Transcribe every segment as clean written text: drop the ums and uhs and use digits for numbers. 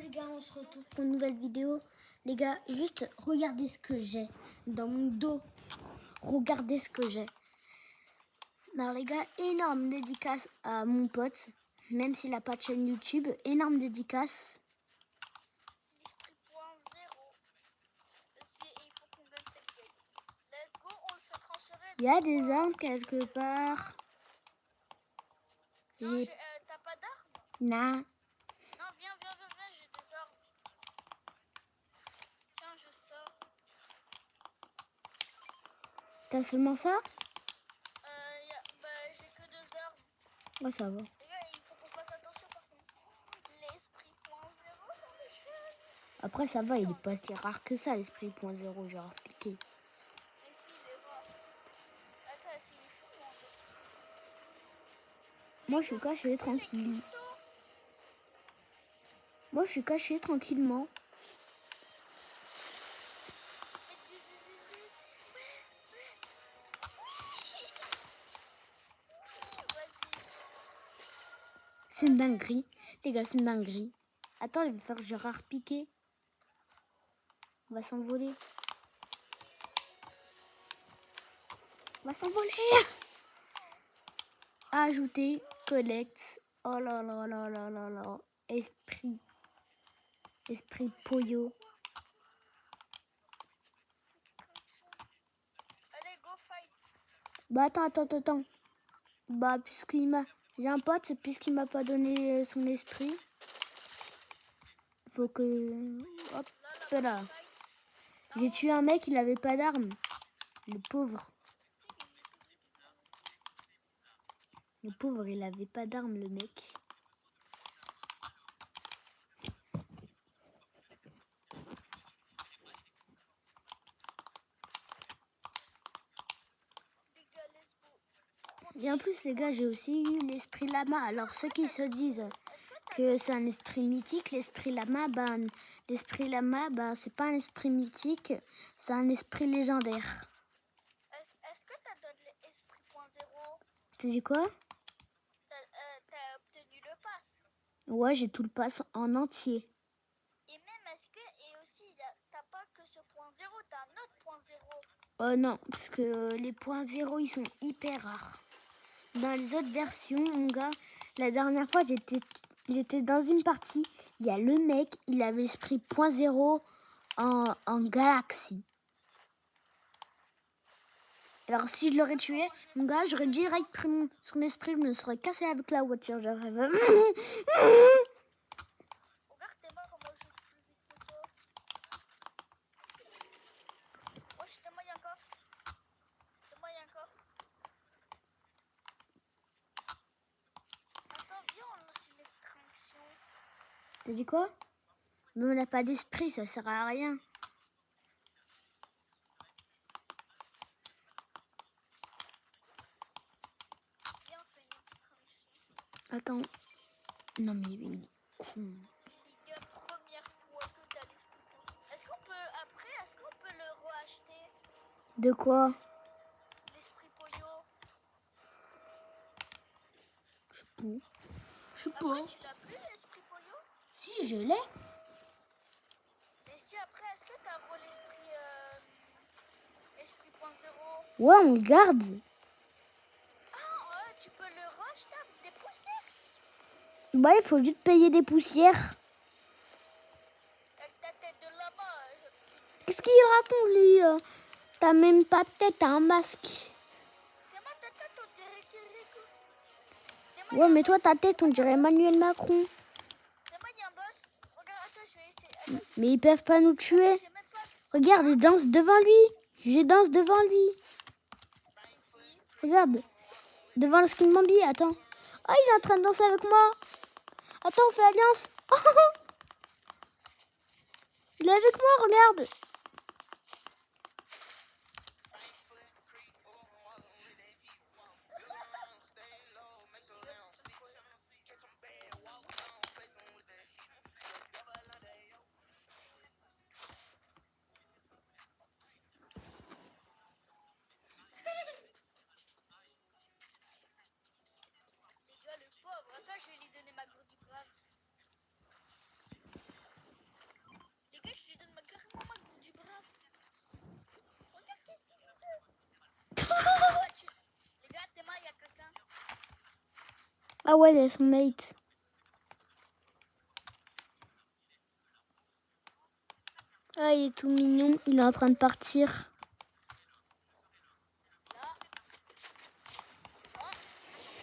les gars, on se retrouve pour une nouvelle vidéo. Les gars, juste regardez ce que j'ai dans mon dos. Regardez ce que j'ai. Alors les gars, énorme dédicace à mon pote. Même s'il n'a pas de chaîne YouTube, énorme dédicace. Il y a des armes quelque part. Non, t'as pas d'armes? Non. Non, viens, j'ai des armes. Tiens, je sors. T'as seulement ça? J'ai que 2 armes. Ouais, ça va. Les gars, il faut qu'on fasse attention par contre. L'esprit .0 dans le jeu. Après, ça va, il est pas si rare que ça, l'esprit .0, j'ai repiqué. Mais si, il est rare. Attends, c'est une fou, hein. Moi, je suis caché tranquille. Moi, je suis caché tranquillement. C'est une dinguerie. Les gars, c'est une dinguerie. Attends, il va faire Gérard Piqué. On va s'envoler. On va s'envoler. Ajouter, collecte. Oh là là là là là là. Esprit. Esprit Poyo. Allez, go fight. Bah attends. Bah puisqu'il m'a... J'ai un pote, puisqu'il m'a pas donné son esprit. Faut que... Hop là. J'ai tué un mec, il avait pas d'arme. Le pauvre. Le pauvre, il avait pas d'arme, le mec. Et en plus, les gars, j'ai aussi eu l'esprit lama. Alors, ceux qui se disent que c'est un esprit mythique, l'esprit lama, c'est pas un esprit mythique, c'est un esprit légendaire. Est-ce que t'as donné l'esprit .0? T'as dit quoi? T'as obtenu le pass. Ouais, j'ai tout le pass en entier. Et même, et aussi, t'as pas que ce .0, t'as un autre .0. Non, parce que les .0, ils sont hyper rares. Dans les autres versions, mon gars, la dernière fois, j'étais dans une partie, il y a le mec, il avait l'esprit .0 en galaxie. Alors si je l'aurais tué, mon gars, j'aurais direct pris son esprit, je me serais cassé avec la voiture. J'aurais fait... Regarde tes mains, comment je joue plus vite que toi. Oh, chez moi, il y a un coffre. Chez moi, il y a un coffre. Attends, viens, on lance une extraction. T'as dit quoi? Mais on n'a pas d'esprit, ça sert à rien. Viens, on fait une extraction. Attends. Non mais il est con. Les gars, première fois que t'as l'esprit. Est-ce qu'on peut le re-acheter? De quoi? L'esprit Poyo. Je sais Après, pas. tu l'as plus, l'esprit Poyo? Si, je l'ai. Et si après, est-ce que t'as l'esprit esprit .0? Ouais, on le garde. Ah, tu peux le racheter avec des poussières? Bah, il faut juste payer des poussières. Avec ta tête de lama. Qu'est-ce qu'il raconte, lui? T'as même pas de tête, t'as un masque. C'est moi, ta tête, on dirait Kirikou. Ouais, mais toi, ta tête, on dirait Emmanuel Macron. C'est moi, il y a un boss. Regarde, attends, je vais essayer. Attends, Mais ils peuvent pas nous tuer. j'ai même pas... Regarde, je danse devant lui. Je danse devant lui. Regarde. Devant le skin Bambi, attends. Oh, il est en train de danser avec moi. Attends, on fait alliance. Il est avec moi, regarde. Les gars, le pauvre. Attends, je vais lui donner ma gourde brave. Ah ouais, il y a son mate. Ah, il est tout mignon. Il est en train de partir.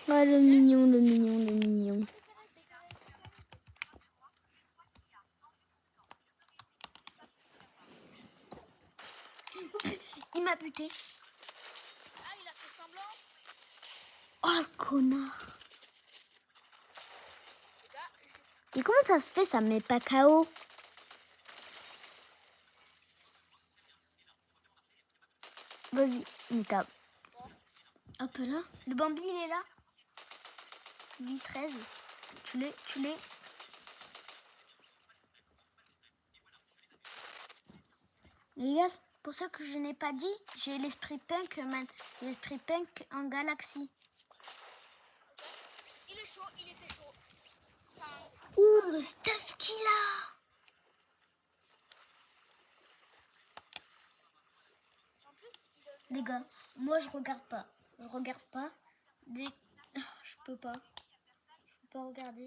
Ah, le mignon, le mignon, le mignon. Il m'a buté. Ah, il a fait semblant. Oh, le connard. Les gars, Et comment ça se fait, ça me met pas KO? Vas-y, il tape. Hop là. Le Bambi, il est là. 10-13. Tu l'es. Les gars, c'est pour ça que je n'ai pas dit, j'ai l'esprit punk, man. L'esprit punk en galaxie. il est chaud, il était chaud. C'est un petit Ouh, peu- le stuff qu'il a. En plus, il a Les gars, moi je regarde pas. Je regarde pas. Dès... Je peux pas. Je peux pas regarder.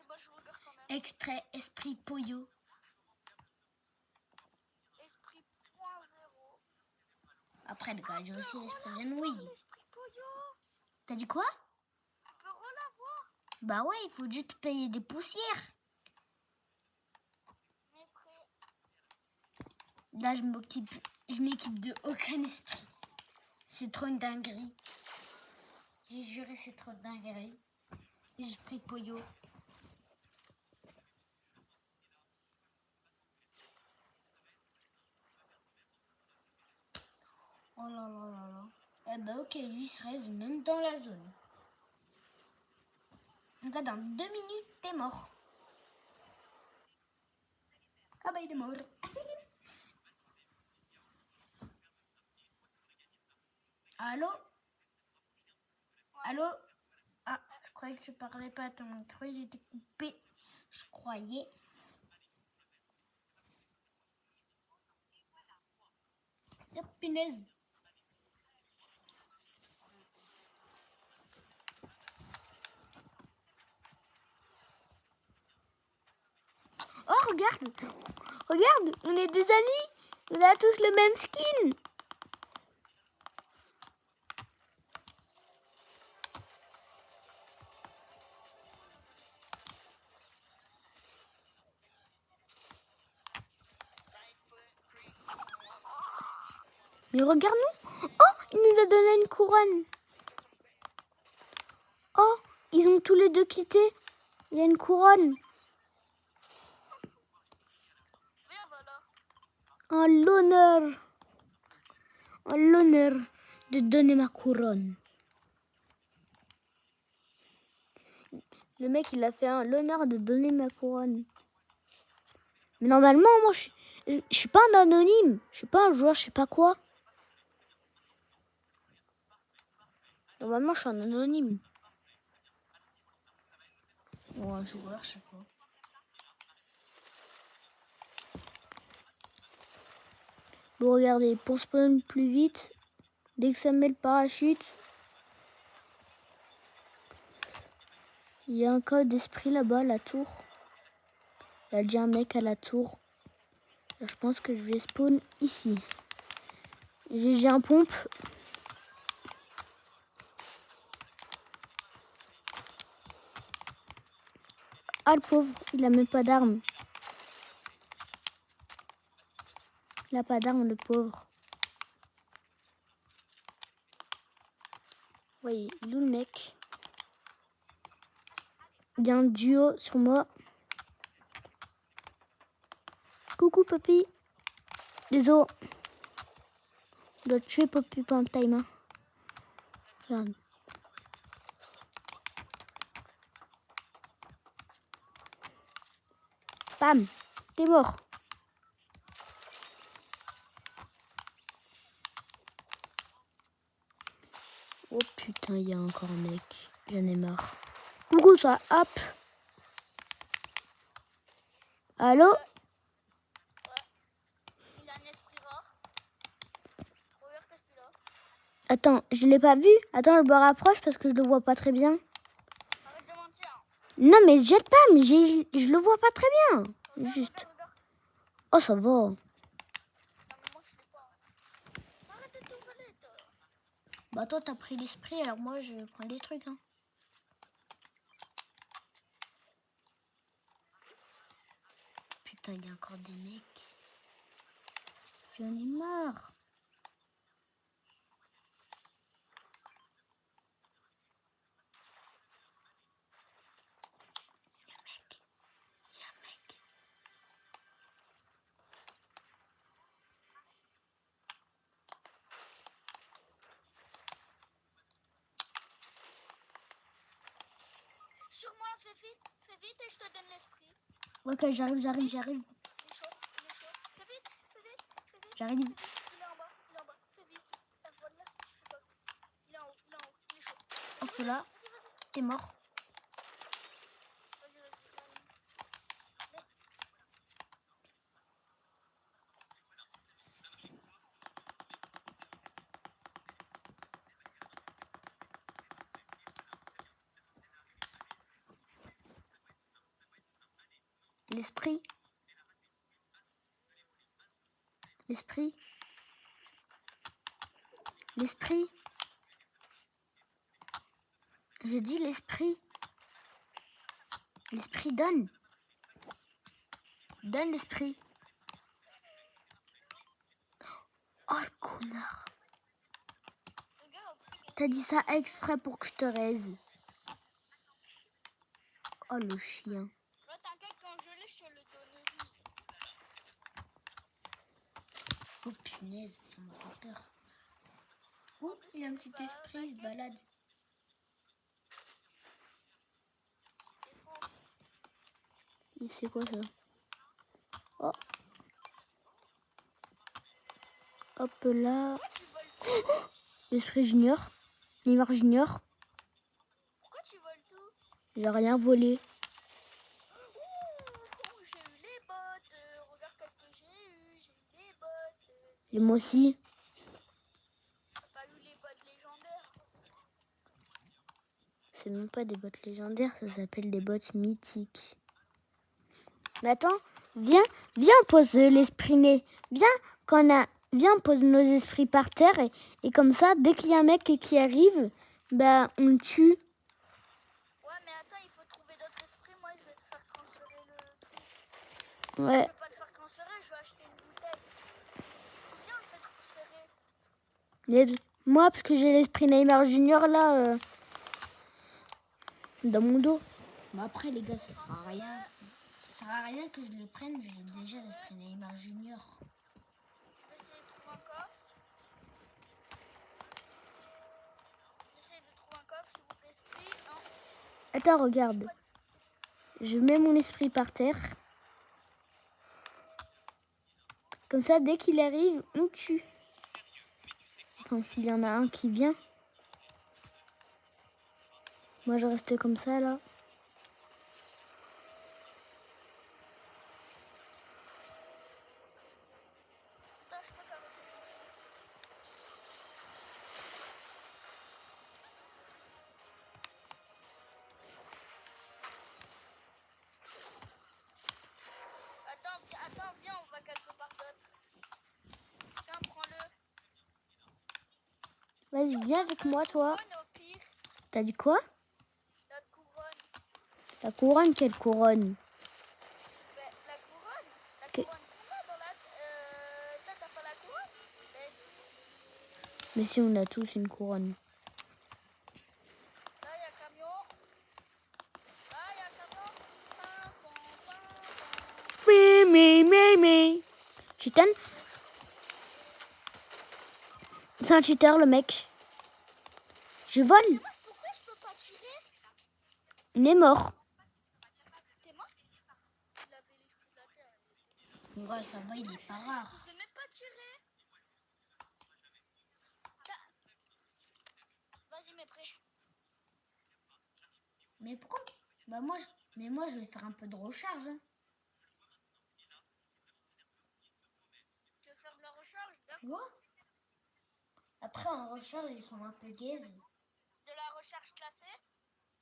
moi je regarde quand même. Extrait Esprit Poyo. Esprit .0. Après, les gars, j'ai aussi l'esprit John Oui. Wick. L'esprit Poyo. T'as dit quoi? On peut relavoir. Bah ouais, il faut juste payer des poussières. Mais prêt. Là, je m'équipe de aucun esprit. C'est trop une dinguerie. J'ai juré, c'est trop une dinguerie. Esprit Poyo. Oh là là là là. Eh bah ok, lui se reste même dans la zone. Donc là, dans 2 minutes, t'es mort. Ah bah il est mort. Allô? Allô? Ah, je croyais que je parlais pas à ton micro, il était coupé. Je croyais. Oh, punaise. Oh, regarde. Regarde, on est des amis. On a tous le même skin. Mais regarde-nous. Oh, il nous a donné une couronne. Oh, ils ont tous les deux quitté. Il y a une couronne. Viens, voilà. En l'honneur. En l'honneur de donner ma couronne. Le mec, il a fait l'honneur de donner ma couronne. Mais normalement, moi, je suis pas un anonyme. Je suis pas un joueur, je sais pas quoi. Normalement, je suis un anonyme. Ou un joueur, je sais pas. Bon, regardez, pour spawn plus vite, dès que ça met le parachute, il y a un code d'esprit là-bas, la tour. Il y a déjà un mec à la tour. Là, je pense que je vais spawn ici. J'ai un pompe. Ah, le pauvre, il a même pas d'arme. Il a pas d'arme, le pauvre. Oui, il est où le mec? Il y a un duo sur moi. Coucou, Poppy. Désolé. Je dois tuer Poppy pendant le time. Hein. Regarde. Bam. T'es mort. Oh putain, il y a encore un mec. J'en ai marre. Coucou, ça. Hop. Allô? Il a un esprit rare. Regarde qu'est-ce qu'il a. Attends, je l'ai pas vu. Attends, je me rapproche parce que je le vois pas très bien. Arrête de mentir. Non, mais jette pas, mais je le vois pas très bien. Regarde, Juste. regarde. Oh, ça va. Non, mais moi, je l'ai pas. Arrête de tout voler, toi. Bah, toi, t'as pris l'esprit, alors moi, je prends des trucs. Hein. Putain, il y a encore des mecs. J'en ai marre. Il y a un mec. Il y a un mec. Sur moi, fais vite et je te donne l'esprit. Ok, j'arrive. Il est chaud, il est chaud. Fais vite, fais vite, fais vite. J'arrive. Fais vite. Il est en bas, fais vite. Voilà, je sais pas. Il est en haut, il est chaud. Hop là, t'es mort. Vas-y. L'esprit. L'esprit. L'esprit. J'ai dit l'esprit. L'esprit donne. Donne l'esprit. Oh le connard. T'as dit ça exprès pour que je te raise. Oh le chien. Ouais, t'inquiète, quand je l'ai, je te le donnerai. Oh punaise, ça m'a fait peur. Oh, il y a un petit esprit, il se balade. Mais c'est quoi ça? Oh. Hop là. L'esprit junior. Neymar junior. Pourquoi tu voles tout? J'ai rien volé. Ouh, j'ai eu les bottes. Regarde qu'est-ce que j'ai eu. J'ai eu les bottes. Et moi aussi. T'as pas eu les bottes légendaires? C'est même pas des bottes légendaires, ça s'appelle des bottes mythiques. Mais attends, viens, on pose l'esprit né. Viens, on pose nos esprits par terre et comme ça, dès qu'il y a un mec qui arrive, bah on le tue. Ouais, mais attends, il faut trouver d'autres esprits. Moi, je vais te faire transférer le truc. Ouais. Je vais pas te faire transférer, je vais acheter une bouteille. Viens, je vais transférer. Moi, parce que j'ai l'esprit Neymar Junior là, dans mon dos. Mais après, les gars, ça sert à rien. Ça sert à rien que je le prenne, j'ai déjà l'esprit Neymar Junior. Je vais essayer de trouver un coffre. J'essaie de trouver un coffre, s'il vous plaît, esprit. Non. Attends, regarde. Je mets mon esprit par terre. Comme ça, dès qu'il arrive, on tue. Enfin, s'il y en a un qui vient. Moi, je reste comme ça, là. Attends, je peux carrément. Attends, viens, on va quelque part d'autre. Tiens, prends-le. Vas-y, viens avec moi, toi. Couronne, au pire. T'as dit quoi? La couronne. La couronne, quelle couronne? Ben, la couronne. La Que- couronne qu'on a dans la... Toi, t'as pas la couronne? Ben, Mais si, on a tous une couronne. là, il y a camion. Là, il y a camion. Pam, pam, pam, pam. Mais. Chitan? C'est un cheater, le mec. Je vole. Mais moi, pourquoi je peux pas tirer? Il est mort. T'es mort? Il avait l'esprit de la terre. Ouais, ça va, il est pas rare. Je pouvais même pas tirer. Vas-y, mais prêt. Mais pourquoi? Bah moi, je vais faire un peu de recharge. Hein. Tu veux faire de la recharge? D'accord. Ouais. Après, en recharge, ils sont un peu gaze. De la recherche classée?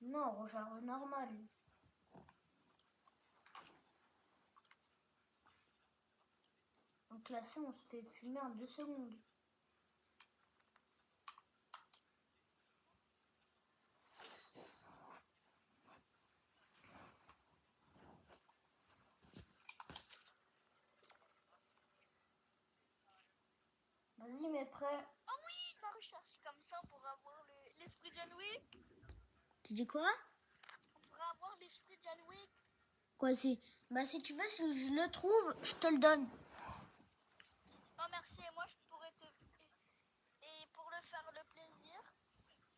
Non, recharge normale. En classé, on se fait fumer en 2 secondes. Vas-y, mais prêt. Oh oui, la recherche comme ça pour avoir l'esprit de John Wick. Tu dis quoi? On pourrait avoir l'esprit de John Wick. Quoi, si tu veux, si je le trouve, je te le donne. Oh merci, et moi je pourrais te... Et pour le faire le plaisir,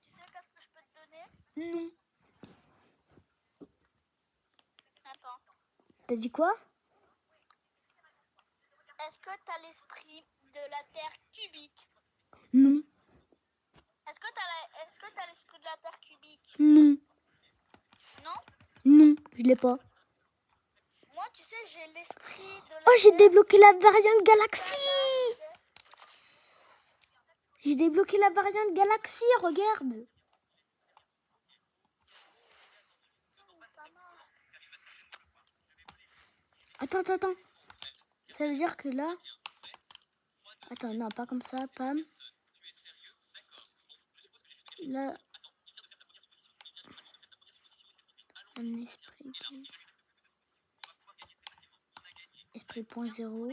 tu sais qu'est-ce que je peux te donner? Non. Attends. T'as dit quoi? Est-ce que t'as l'esprit de la Terre cubique? Non. Est-ce que t'as l'esprit de la Terre cubique? Non. Non? Non, je l'ai pas. Moi, tu sais, j'ai l'esprit de la Oh, j'ai Terre... débloqué la variante Galaxie. J'ai débloqué la variante Galaxie, regarde. Attends. Ça veut dire que là... Attends, non, pas comme ça, pam. Là... Un esprit... Esprit point zéro.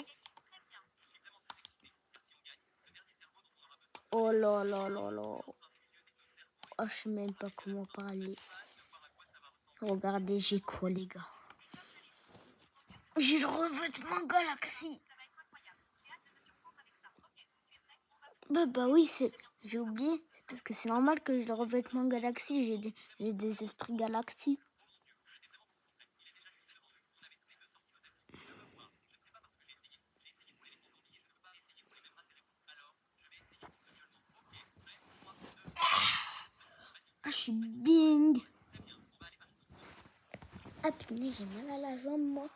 Oh là là là là. Oh, je sais même pas comment parler. Regardez, j'ai quoi, les gars? J'ai le revêtement Galaxy. Bah oui, j'ai oublié. C'est parce que c'est normal que j'ai le revêtement Galaxy. J'ai des esprits Galaxy. Ah, je suis bing. Ah putain, j'ai mal à la jambe, moi.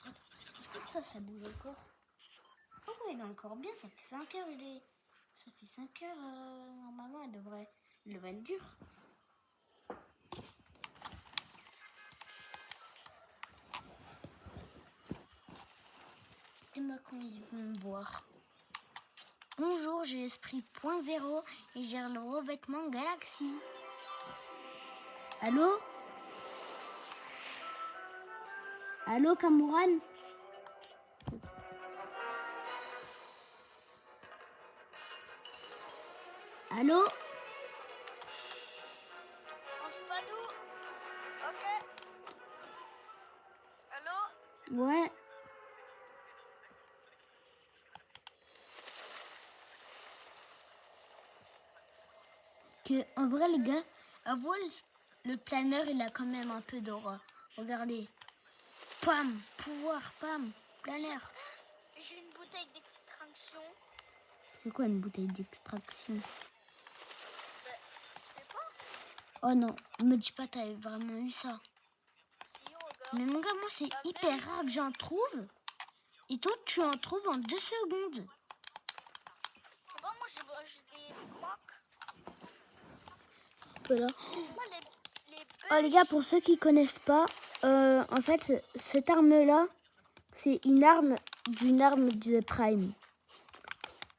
Attends, est-ce que ça bouge encore? Oh, il est encore bien, ça fait 5 heures, Ça fait 5 heures, normalement, elle devrait être dure. Dis-moi quand ils vont me voir. Bonjour, j'ai l'esprit point zéro et j'ai le revêtement Galaxy. Allô? Allô, Kamouran? Allô? On se pas nous. Ok. Allô? Ouais. En vrai, les gars, avouez, le planeur, il a quand même un peu d'aura. Regardez. Pam, pouvoir, pam, planeur. J'ai une bouteille d'extraction. C'est quoi une bouteille d'extraction? Je sais pas. Oh non, me dis pas, t'avais vraiment eu ça. Si, regarde. Mais mon gars, moi, c'est hyper rare que j'en trouve. Et toi, tu en trouves en 2 secondes. C'est bon, moi j'ai des marques. Là. Moi, Oh les gars, pour ceux qui connaissent pas, en fait, cette arme-là, c'est une arme de Prime.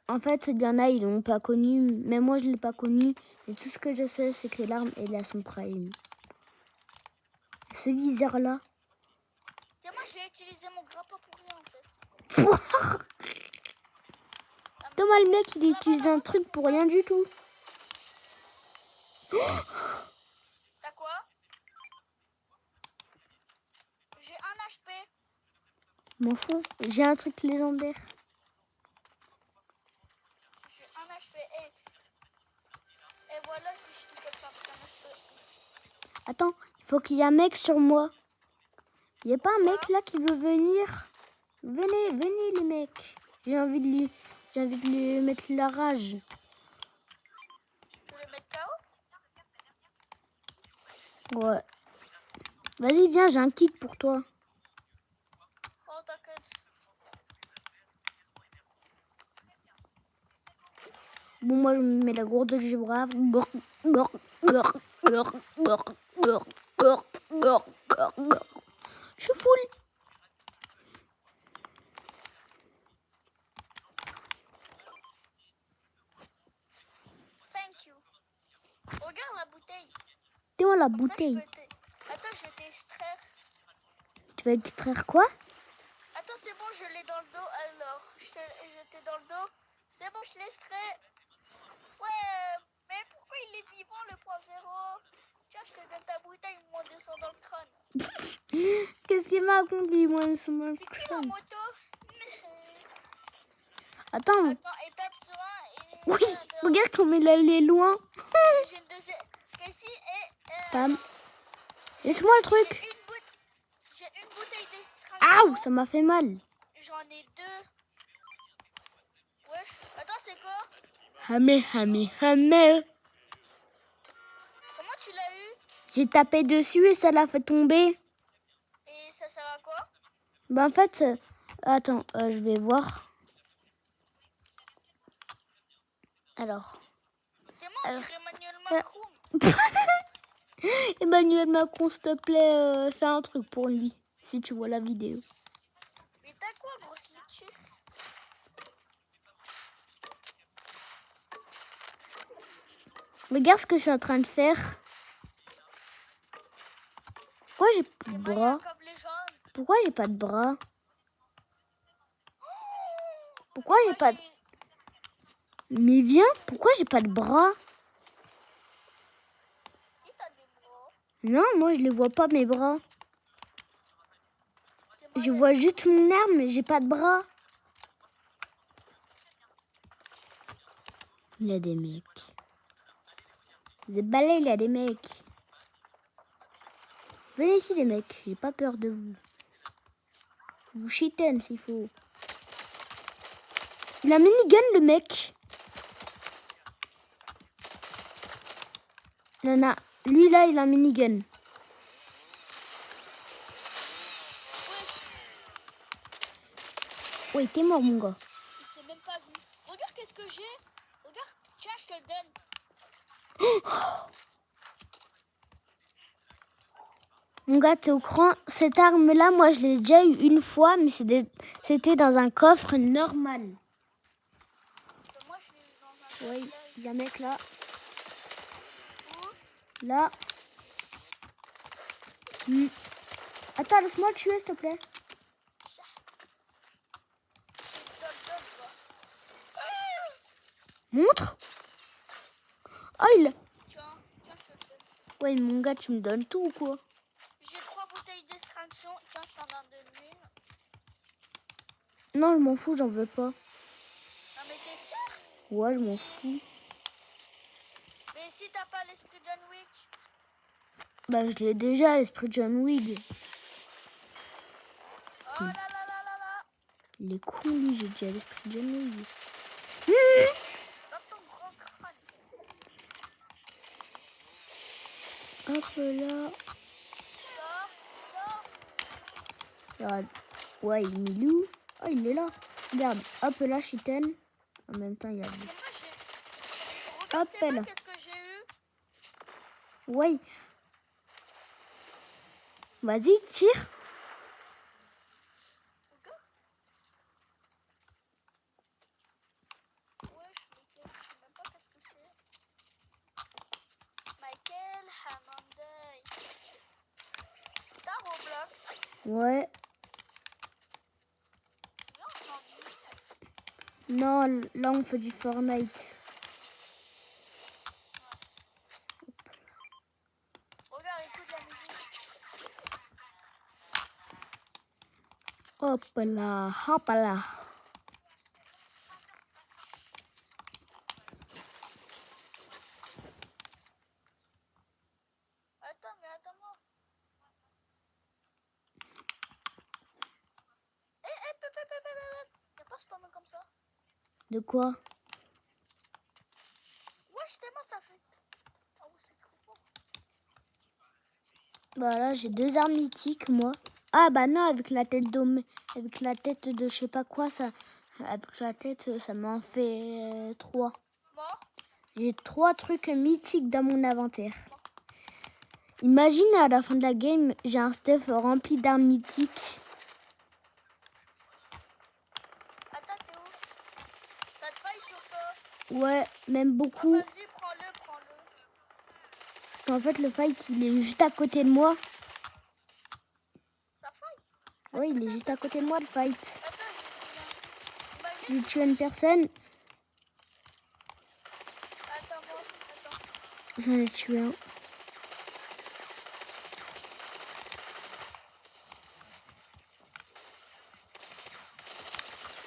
En fait, il y en a, ils l'ont pas connu, mais moi, je l'ai pas connu. Et tout ce que je sais, c'est que l'arme, elle a son Prime. Ce viseur-là. Tiens, moi j'ai utilisé mon grappin pour rien en fait. Thomas, le mec, il utilise un truc pour rien du tout. T'as quoi? J'ai 1 HP. M'en fous, j'ai un truc légendaire. J'ai 1 HP. Et voilà, si je te fais perdre 1 HP. Attends, il faut qu'il y ait un mec sur moi. Il n'y a pas un mec là qui veut venir? Venez les mecs. J'ai envie de lui mettre la rage. Tu veux le mettre KO? Ouais. Vas-y, viens, j'ai un kit pour toi. Oh, t'inquiète. Bon, moi, je me mets la gourde de Gébrave. Je suis full. Thank you. Regarde la bouteille. Dis-moi la Comme ça, bouteille. Attends, je vais t'extraire. Tu vas extraire quoi? Attends, c'est bon, je l'ai dans le dos. Alors, je t'ai dans le dos. C'est bon, je l'extrais. Ouais, mais pourquoi il est vivant le point zéro? Tiens, je te donne ta bouteille, moi descends dans le crâne. Qu'est-ce qu'il m'a accompli, moi, sur mon C'est qui la crâne? moto? Attends. Attends, étape sur un. Oui, regarde comme il allait loin. J'ai une deuxième. Cassie et. Pam. Laisse-moi le truc. J'ai une bouteille d'extraction. Aouh, ça m'a fait mal. J'en ai deux. Wesh. Attends, c'est quoi? Hammer. Comment tu l'as eu? J'ai tapé dessus et ça l'a fait tomber. Et ça sert à quoi? Bah en fait, attends, je vais voir. Alors. T'es mort, tu Emmanuel Macron. Emmanuel Macron, s'il te plaît, fais un truc pour lui, si tu vois la vidéo. Mais t'as quoi, grosse litchi? Regarde ce que je suis en train de faire. Pourquoi j'ai pas de bras? Pourquoi j'ai pas de bras? Pourquoi j'ai pas de... Mais viens, pourquoi j'ai pas de bras? Si t'as des bras. Non, moi je les vois pas mes bras. Je vois juste mon arme, mais j'ai pas de bras. Il y a des mecs. Zébalé, il y a des mecs. Venez ici les mecs, j'ai pas peur de vous. Vous cheaten s'il faut. Il a minigun le mec. Nana, lui là il a minigun. Ouais, t'es mort mon gars. Il s'est même pas vu. Regarde qu'est-ce que j'ai. Regarde, tiens, je te le donne. Mon gars, t'es au courant, cette arme-là, moi, je l'ai déjà eu une fois, mais c'était dans un coffre normal. Moi, je l'ai eu dans un Oui, il y a un mec là. Où? Là. Attends, laisse-moi le tuer, s'il te plaît. Montre. Oh, il... Tiens, je te le donne. Ouais, mon gars, tu me donnes tout ou quoi? J'ai 3 bouteilles d'extraction. Tiens, je t'en donne une. Non, je m'en fous, j'en veux pas. Non, mais t'es sûr? Ouais, je m'en fous. Mais si t'as pas l'esprit John Wick. Bah, je l'ai déjà, l'esprit John Wick. Oh là là là là là. Il est con, lui, j'ai déjà l'esprit John Wick. Dans ton grand crâne. Hop là. Sors. Regarde. Ouais, il est milou. Oh, il est là. Regarde. Hop là, Chiten. En même temps, il y a... Et moi, Hop là. qu'est-ce que j'ai eu? Ouais. Vas-y, tire. Ouais, je sais même pas qu'est-ce que c'est. Michael Hammondey. T'as Roblox? Ouais. Viens, on en dit. Non, là, on fait du Fortnite. Regarde, écoute la musique. Hop là, hop là. Attends-moi. Y'a pas spammer comme ça. De quoi? Wesh, tellement ça fait. Ah ouais, c'est trop fort. Bah là, j'ai 2 armes mythiques, moi. Ah bah non, avec la tête d'homme, avec la tête de je sais pas quoi, ça, avec la tête, ça m'en fait 3. Mort. J'ai 3 trucs mythiques dans mon inventaire. Imagine à la fin de la game, j'ai un stuff rempli d'armes mythiques. Attends, t'es où? T'as de faille sur toi? Ouais, même Oh, beaucoup. vas-y, prends-le, prends-le. En fait, le fight, il est juste à côté de moi. Ça faille? Ouais, il est juste à côté de moi, le fight. Attends, J'ai imagine. tué une personne. Attends, moi. Attends. J'en ai tué un.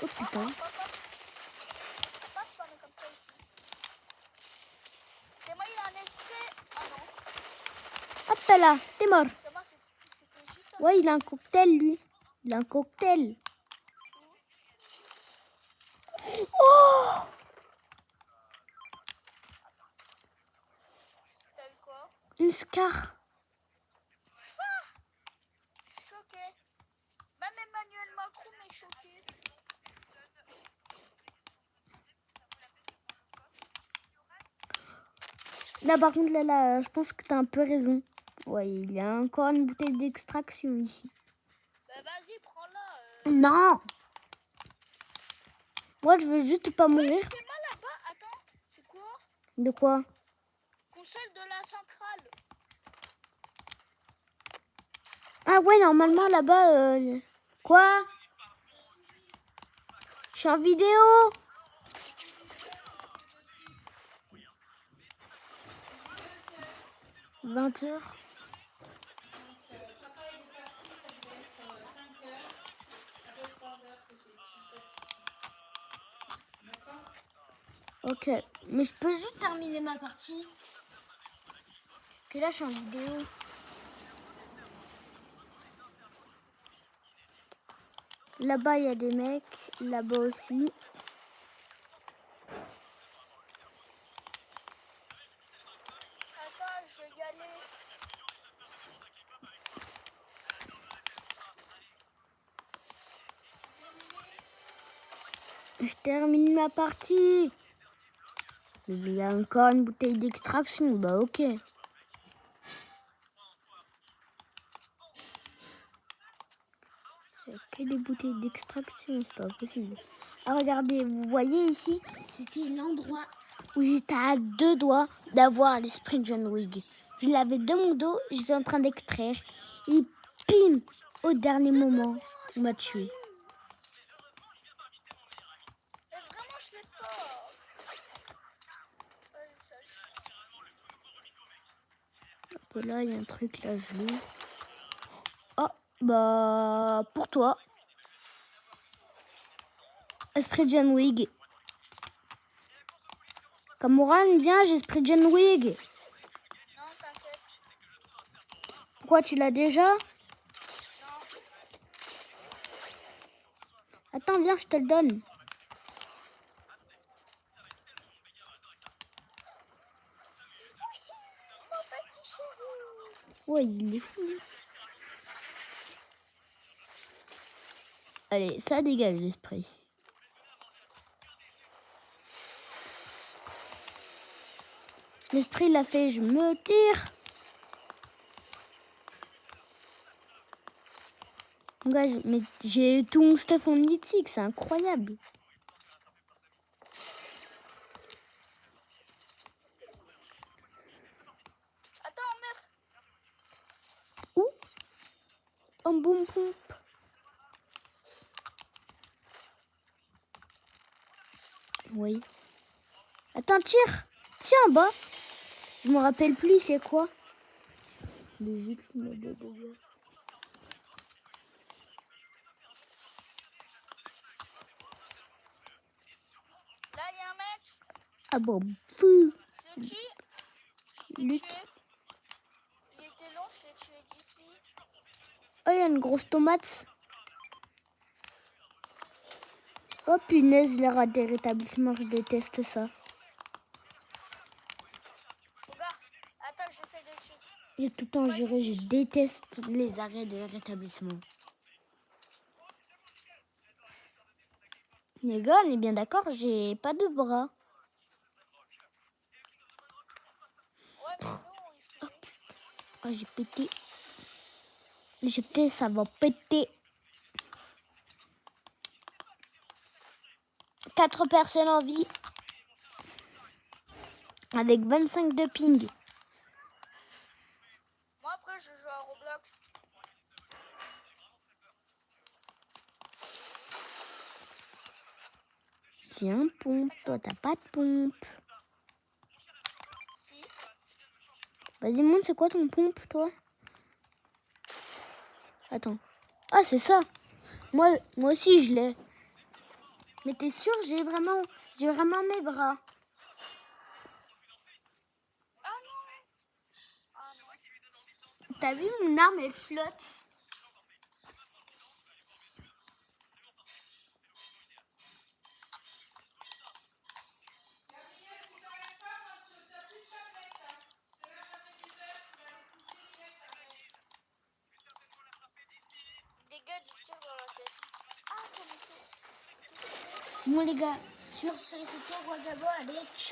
Oh putain. Passe pas comme ça ici. C'est moi, il a un esprit. Ah non. Hop là, t'es mort. C'est moi, c'était juste un. Ouais, il a un cocktail, lui. Il a un cocktail. Oh! T'as eu quoi? Une scar. Choqué. Même Emmanuel Macron m'est choqué. Là, par contre, là, je pense que t'as un peu raison. Ouais, il y a encore une bouteille d'extraction ici. Bah vas-y, prends-la. Non! Moi, je veux juste pas Ouais, mourir. j'étais mal là-bas. Attends, c'est quoi? De quoi? Console de la centrale. Ah ouais, normalement, là-bas... Quoi? Je suis en vidéo! « 20h. Ok, mais je peux juste terminer ma partie. Que là, je suis en vidéo. Là-bas, il y a des mecs. Là-bas aussi. Attends, je vais y aller. Je termine ma partie. Il y a encore une bouteille d'extraction. Bah ok. Il n'y a que des bouteilles d'extraction. C'est pas possible. Ah, regardez, vous voyez ici, c'était l'endroit où j'étais à 2 doigts d'avoir l'esprit de John Wick. Je l'avais de mon dos, j'étais en train d'extraire. Et pim, au dernier moment, il m'a tué. Mais vraiment, je l'ai pas. Allez, salut. Et là, il y a un truc, là, je l'ouvre. Oh, bah, pour toi. Esprit de John Wick. Camoran, viens, j'ai esprit de John Wick. Non, t'inquiète. Pourquoi tu l'as déjà? Non. Attends, viens, je te le donne. Mon petit chéri. Ouais, il est fou. Allez, ça dégage l'esprit. L'esprit l'a fait, je me tire. Regarde, mais j'ai tout mon stuff en mythique, c'est incroyable. Attends, merde. Où? En boum pompe. Oui. Attends, tire. Tiens, en bas. Je me rappelle plus, c'est quoi? Le jus de Là, il y a un mec. Ah bon, fou. Je l'ai tué. Lutte. Il était long, je l'ai tué d'ici. Oh, il y a une grosse tomate. Oh punaise, les rats des rétablissements, je déteste ça. Regarde. Attends, j'essaie de le tuer. J'ai tout le temps juré, je déteste les arrêts de rétablissement. Les gars, on est bien d'accord, j'ai pas de bras. Oh, j'ai pété. J'ai fait, ça va péter. 4 personnes en vie. Avec 25 de ping. Moi après je joue à Roblox. J'ai un pompe. Toi, t'as pas de pompe. Si. Vas-y, montre, c'est quoi ton pompe, toi? Attends. Ah, c'est ça. Moi aussi, je l'ai. Mais t'es sûr, j'ai vraiment mes bras. Ah non. Ah non. T'as vu, mon arme, elle flotte. Dégâts du tir dans la tête. Ah ça me fait. Bon, les gars, sur ce, c'était Roi Gabo. Allez, ciao.